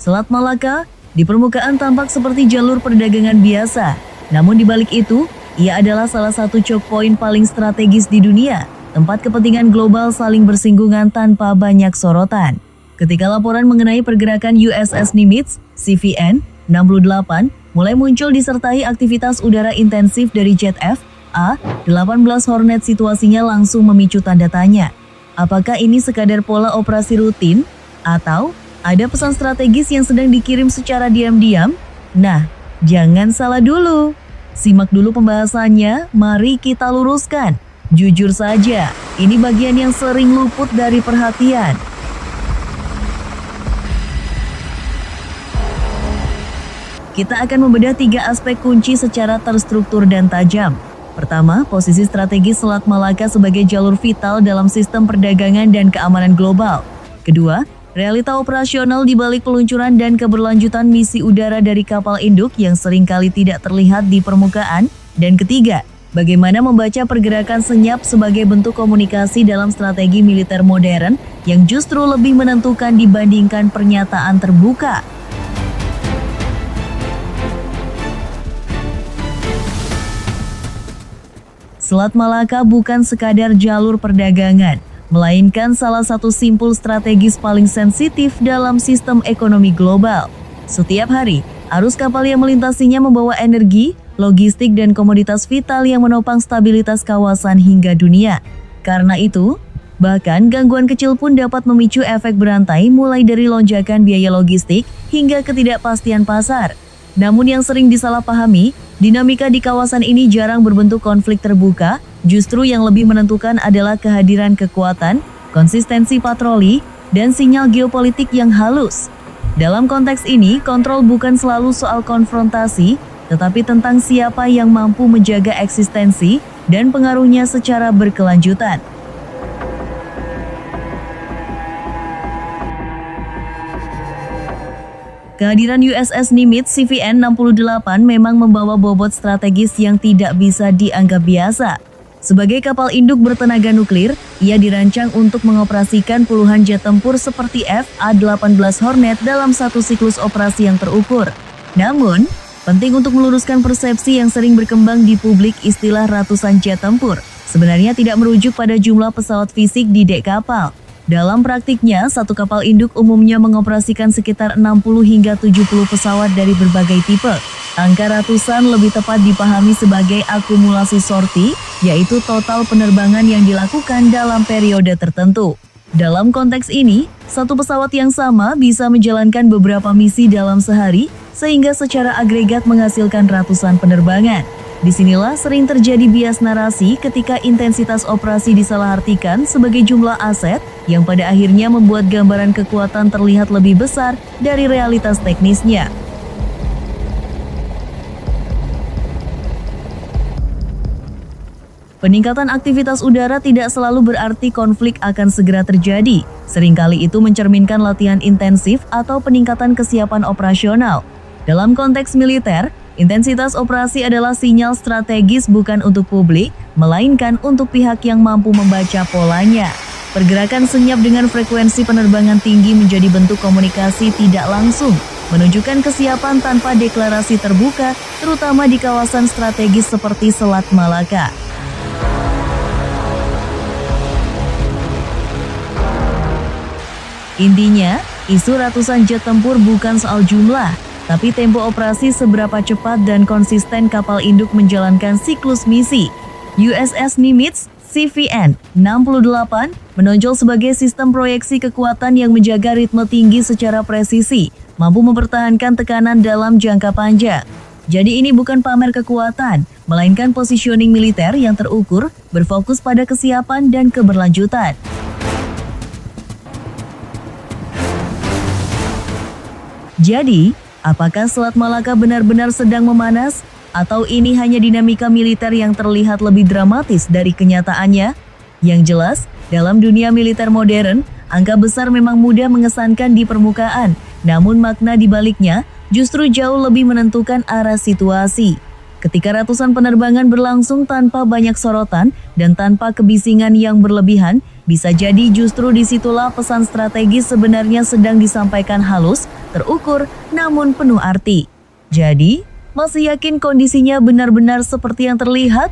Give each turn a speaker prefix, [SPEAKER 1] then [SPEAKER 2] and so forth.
[SPEAKER 1] Selat Malaka di permukaan tampak seperti jalur perdagangan biasa. Namun di balik itu, ia adalah salah satu choke point paling strategis di dunia, tempat kepentingan global saling bersinggungan tanpa banyak sorotan. Ketika laporan mengenai pergerakan USS Nimitz, CVN-68, mulai muncul disertai aktivitas udara intensif dari jet F/A-18 Hornet, situasinya langsung memicu tanda tanya. Apakah ini sekadar pola operasi rutin, atau ada pesan strategis yang sedang dikirim secara diam-diam? Nah, jangan salah dulu. Simak dulu pembahasannya, mari kita luruskan. Jujur saja, ini bagian yang sering luput dari perhatian. Kita akan membedah 3 aspek kunci secara terstruktur dan tajam. Pertama, posisi strategis Selat Malaka sebagai jalur vital dalam sistem perdagangan dan keamanan global. Kedua, realita operasional di balik peluncuran dan keberlanjutan misi udara dari kapal induk yang seringkali tidak terlihat di permukaan. Dan ketiga, bagaimana membaca pergerakan senyap sebagai bentuk komunikasi dalam strategi militer modern yang justru lebih menentukan dibandingkan pernyataan terbuka. Selat Malaka bukan sekadar jalur perdagangan, melainkan salah satu simpul strategis paling sensitif dalam sistem ekonomi global. Setiap hari, arus kapal yang melintasinya membawa energi, logistik, dan komoditas vital yang menopang stabilitas kawasan hingga dunia. Karena itu, bahkan gangguan kecil pun dapat memicu efek berantai, mulai dari lonjakan biaya logistik hingga ketidakpastian pasar. Namun yang sering disalahpahami, dinamika di kawasan ini jarang berbentuk konflik terbuka. Justru yang lebih menentukan adalah kehadiran kekuatan, konsistensi patroli, dan sinyal geopolitik yang halus. Dalam konteks ini, kontrol bukan selalu soal konfrontasi, tetapi tentang siapa yang mampu menjaga eksistensi dan pengaruhnya secara berkelanjutan. Kehadiran USS Nimitz CVN-68 memang membawa bobot strategis yang tidak bisa dianggap biasa. Sebagai kapal induk bertenaga nuklir, ia dirancang untuk mengoperasikan puluhan jet tempur seperti F/A-18 Hornet dalam satu siklus operasi yang terukur. Namun, penting untuk meluruskan persepsi yang sering berkembang di publik, istilah ratusan jet tempur sebenarnya tidak merujuk pada jumlah pesawat fisik di dek kapal. Dalam praktiknya, satu kapal induk umumnya mengoperasikan sekitar 60 hingga 70 pesawat dari berbagai tipe. Angka ratusan lebih tepat dipahami sebagai akumulasi sorti, yaitu total penerbangan yang dilakukan dalam periode tertentu. Dalam konteks ini, satu pesawat yang sama bisa menjalankan beberapa misi dalam sehari, sehingga secara agregat menghasilkan ratusan penerbangan. Disinilah sering terjadi bias narasi ketika intensitas operasi disalahartikan sebagai jumlah aset yang pada akhirnya membuat gambaran kekuatan terlihat lebih besar dari realitas teknisnya. Peningkatan aktivitas udara tidak selalu berarti konflik akan segera terjadi. Seringkali itu mencerminkan latihan intensif atau peningkatan kesiapan operasional. Dalam konteks militer, intensitas operasi adalah sinyal strategis bukan untuk publik, melainkan untuk pihak yang mampu membaca polanya. Pergerakan senyap dengan frekuensi penerbangan tinggi menjadi bentuk komunikasi tidak langsung, menunjukkan kesiapan tanpa deklarasi terbuka, terutama di kawasan strategis seperti Selat Malaka. Intinya, isu ratusan jet tempur bukan soal jumlah, tapi tempo operasi seberapa cepat dan konsisten kapal induk menjalankan siklus misi. USS Nimitz CVN-68 menonjol sebagai sistem proyeksi kekuatan yang menjaga ritme tinggi secara presisi, mampu mempertahankan tekanan dalam jangka panjang. Jadi ini bukan pamer kekuatan, melainkan positioning militer yang terukur, berfokus pada kesiapan dan keberlanjutan. Jadi, apakah Selat Malaka benar-benar sedang memanas? Atau ini hanya dinamika militer yang terlihat lebih dramatis dari kenyataannya? Yang jelas, dalam dunia militer modern, angka besar memang mudah mengesankan di permukaan, namun makna di baliknya justru jauh lebih menentukan arah situasi. Ketika ratusan penerbangan berlangsung tanpa banyak sorotan dan tanpa kebisingan yang berlebihan, Bisa jadi justru disitulah pesan strategis sebenarnya sedang disampaikan halus, terukur, namun penuh arti. Jadi, masih yakin kondisinya benar-benar seperti yang terlihat?